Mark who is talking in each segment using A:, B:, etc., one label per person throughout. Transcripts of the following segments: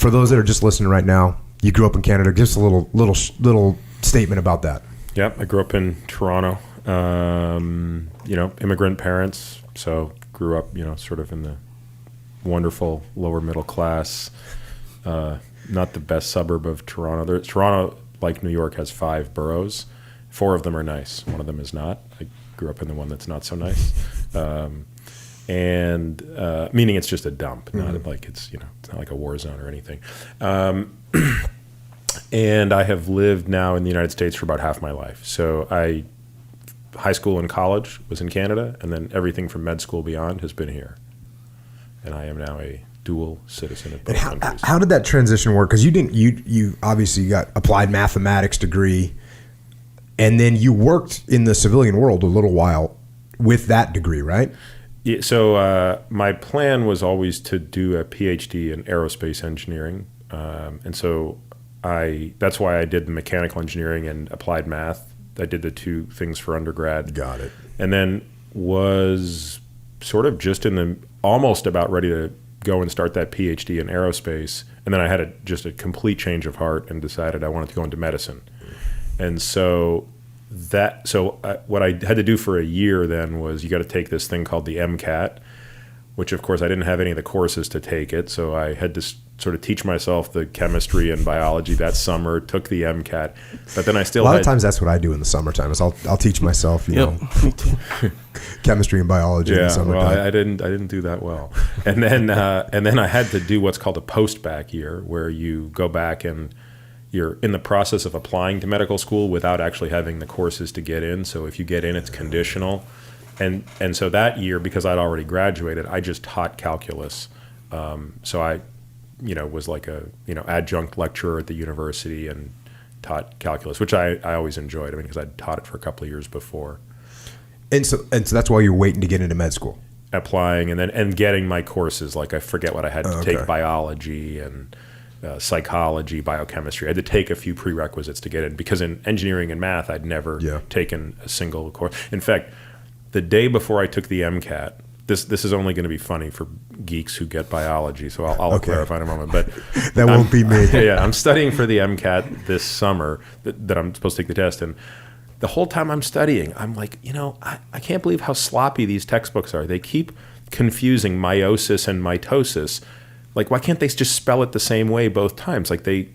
A: For those that are just listening right now, you grew up in Canada. Give us a little statement about that.
B: Yep, I grew up in Toronto. Immigrant parents, so grew up, sort of in the wonderful lower middle class. Not the best suburb of Toronto. Toronto, like New York, has 5 boroughs. 4 of them are nice. One of them is not. I grew up in the one that's not so nice. Meaning it's just a dump, not like it's not like a war zone or anything. And I have lived now in the United States for about half my life. So high school and college was in Canada, and then everything from med school beyond has been here. And I am now a dual citizen of both countries.
A: How did that transition work? Because you obviously got applied mathematics degree, and then you worked in the civilian world a little while with that degree, right?
B: Yeah, so my plan was always to do a PhD in aerospace engineering, and so that's why I did the mechanical engineering and applied math. I did the 2 things for undergrad.
A: Got it.
B: And then was sort of just almost about ready to go and start that PhD in aerospace. And then I had just a complete change of heart and decided I wanted to go into medicine. And so what I had to do for a year then was you got to take this thing called the MCAT, which of course I didn't have any of the courses to take it. So I had to sort of teach myself the chemistry and biology that summer, took the MCAT, but then I still
A: a lot of times that's what I do in the summertime is I'll teach myself,
C: me too.
A: chemistry and biology in the summertime.
B: Well, I didn't do that well. And then I had to do what's called a post-bac year, where you go back and you're in the process of applying to medical school without actually having the courses to get in. So if you get in, it's conditional. And so that year, because I'd already graduated, I just taught calculus. So I was like a adjunct lecturer at the university and taught calculus, which I always enjoyed. I mean, because I'd taught it for a couple of years before.
A: And so that's why you're waiting to get into med school.
B: Applying and getting my courses. Like I forget what I had to take biology and psychology, biochemistry. I had to take a few prerequisites to get in because in engineering and math, I'd never taken a single course. In fact, the day before I took the MCAT, this is only going to be funny for geeks who get biology, so I'll clarify in a moment. But
A: that won't be me.
B: Yeah, I'm studying for the MCAT this summer that I'm supposed to take the test, and the whole time I'm studying, I'm like, I can't believe how sloppy these textbooks are. They keep confusing meiosis and mitosis. Like, why can't they just spell it the same way both times? Like I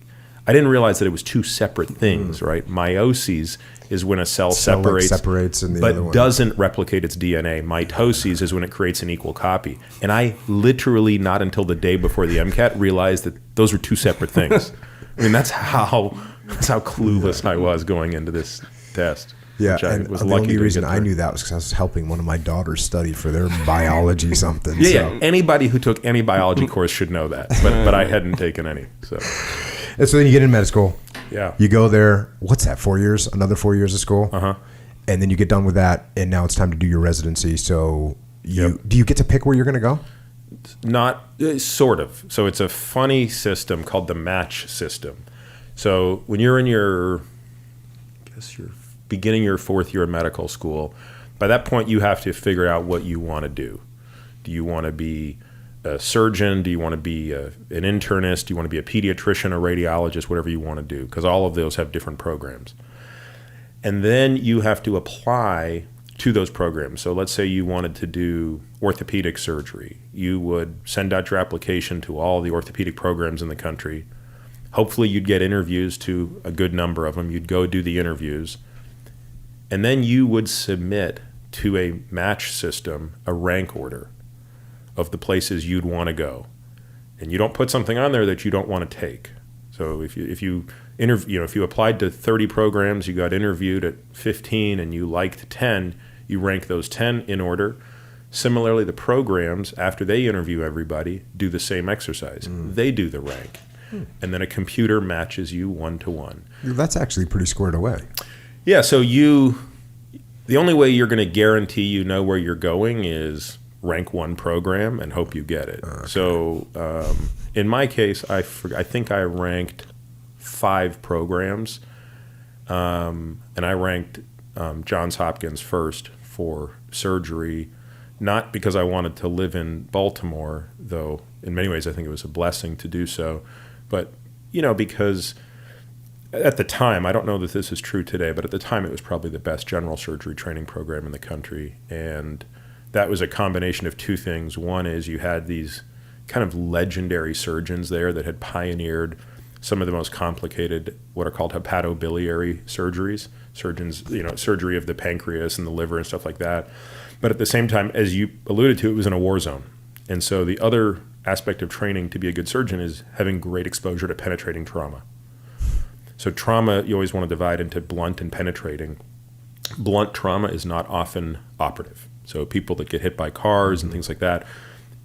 B: didn't realize that it was 2 separate things, right? Meiosis is when a cell separates and but doesn't replicate its DNA. Mitosis is when it creates an equal copy. And I literally, not until the day before the MCAT, realized that those were 2 separate things. I mean, that's how clueless I was going into this test.
A: Yeah, and the only reason I knew that was because I was helping one of my daughters study for their biology something.
B: Yeah, anybody who took any biology course should know that, but I hadn't taken any.
A: And so then you get in med school.
B: Yeah.
A: You go there. What's that? 4 years? Another 4 years of school. And then you get done with that, and now it's time to do your residency. So do you get to pick where you're going to go?
B: Not sort of. So it's a funny system called the match system. So when you're in you're beginning your 4th year of medical school, by that point you have to figure out what you want to do. Do you want to be a surgeon? Do you want to be an internist? Do you want to be a pediatrician, a radiologist, whatever you want to do? Because all of those have different programs. And then you have to apply to those programs. So let's say you wanted to do orthopedic surgery. You would send out your application to all the orthopedic programs in the country. Hopefully you'd get interviews to a good number of them. You'd go do the interviews. And then you would submit to a match system a rank order of the places you'd want to go. And you don't put something on there that you don't want to take. So if you applied to 30 programs, you got interviewed at 15 and you liked 10, you rank those 10 in order. Similarly, the programs, after they interview everybody, do the same exercise. They do the rank. And then a computer matches you 1-to-1.
A: That's actually pretty squared away.
B: Yeah, so the only way you're going to guarantee you know where you're going is rank 1 program and hope you get it. Okay. So in my case, I think I ranked 5 programs, and I ranked Johns Hopkins first for surgery, not because I wanted to live in Baltimore, though in many ways I think it was a blessing to do so, But, because at the time, I don't know that this is true today, but at the time it was probably the best general surgery training program in the country. And that was a combination of two things. One is you had these kind of legendary surgeons there that had pioneered some of the most complicated, what are called hepatobiliary surgeries, surgery of the pancreas and the liver and stuff like that. But at the same time, as you alluded to, it was in a war zone. And so the other aspect of training to be a good surgeon is having great exposure to penetrating trauma. So trauma, you always want to divide into blunt and penetrating. Blunt trauma is not often operative. So people that get hit by cars and things like that,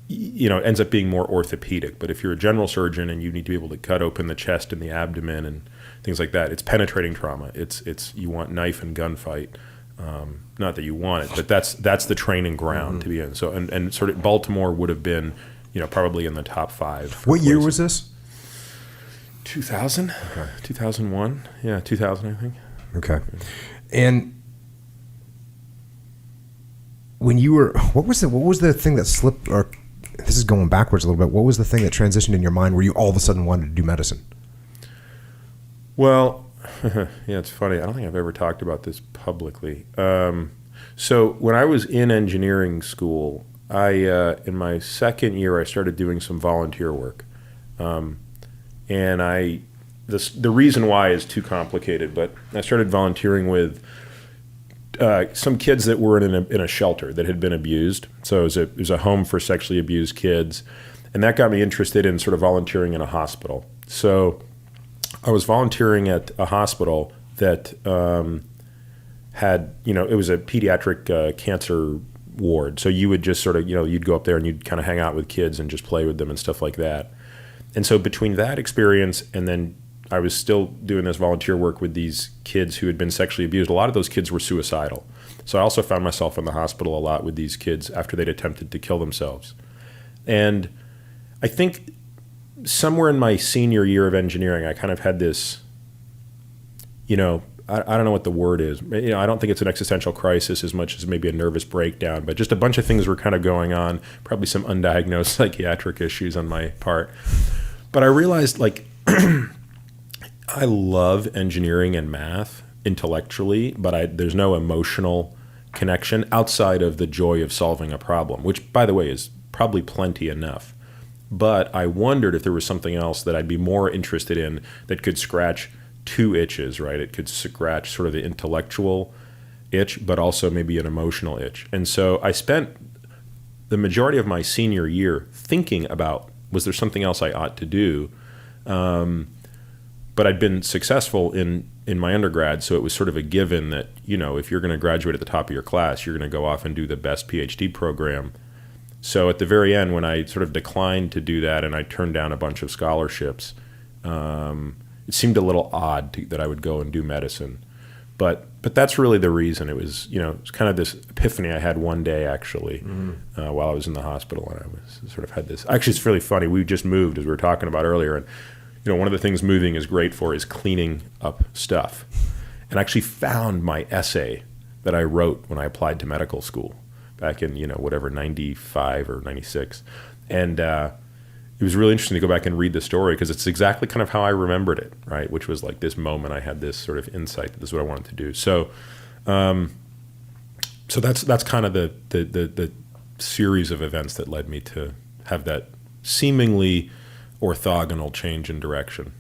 B: it ends up being more orthopedic. But if you're a general surgeon and you need to be able to cut open the chest and the abdomen and things like that, it's penetrating trauma. It's you want knife and gunfight. Not that you want it, but that's the training ground to be in. So and sort of Baltimore would have been, probably in the top 5.
A: What year was this?
B: 2000, okay. 2001, 2000, I think.
A: Okay, and when you were, what was the thing that slipped? Or this is going backwards a little bit. What was the thing that transitioned in your mind where you all of a sudden wanted to do medicine?
B: Well, it's funny. I don't think I've ever talked about this publicly. So when I was in engineering school, in my second year, I started doing some volunteer work. And the reason why is too complicated, but I started volunteering with some kids that were in a shelter that had been abused. So it was a home for sexually abused kids. And that got me interested in sort of volunteering in a hospital. So I was volunteering at a hospital that had, it was a pediatric cancer ward. So you would just sort of, you'd go up there and you'd kind of hang out with kids and just play with them and stuff like that. And so between that experience and then I was still doing this volunteer work with these kids who had been sexually abused, a lot of those kids were suicidal. So I also found myself in the hospital a lot with these kids after they'd attempted to kill themselves. And I think somewhere in my senior year of engineering, I kind of had this, I don't know what the word is. I don't think it's an existential crisis as much as maybe a nervous breakdown, but just a bunch of things were kind of going on, probably some undiagnosed psychiatric issues on my part. But I realized, I love engineering and math intellectually, but there's no emotional connection outside of the joy of solving a problem, which, by the way, is probably plenty enough. But I wondered if there was something else that I'd be more interested in that could scratch two itches, right? It could scratch sort of the intellectual itch, but also maybe an emotional itch. And so I spent the majority of my senior year thinking about, was there something else I ought to do? But I'd been successful in my undergrad, so it was sort of a given that, if you're going to graduate at the top of your class, you're going to go off and do the best PhD program. So at the very end, when I sort of declined to do that and I turned down a bunch of scholarships, it seemed a little odd that I would go and do medicine. But that's really the reason. It was, it was kind of this epiphany I had one day, actually, while I was in the hospital, and I was sort of had this. Actually, it's really funny. We just moved, as we were talking about earlier, and one of the things moving is great for is cleaning up stuff. And I actually found my essay that I wrote when I applied to medical school back in, 95 or 96. And it was really interesting to go back and read the story because it's exactly kind of how I remembered it, right? Which was like this moment I had this sort of insight that this is what I wanted to do. So so that's kind of the series of events that led me to have that seemingly orthogonal change in direction.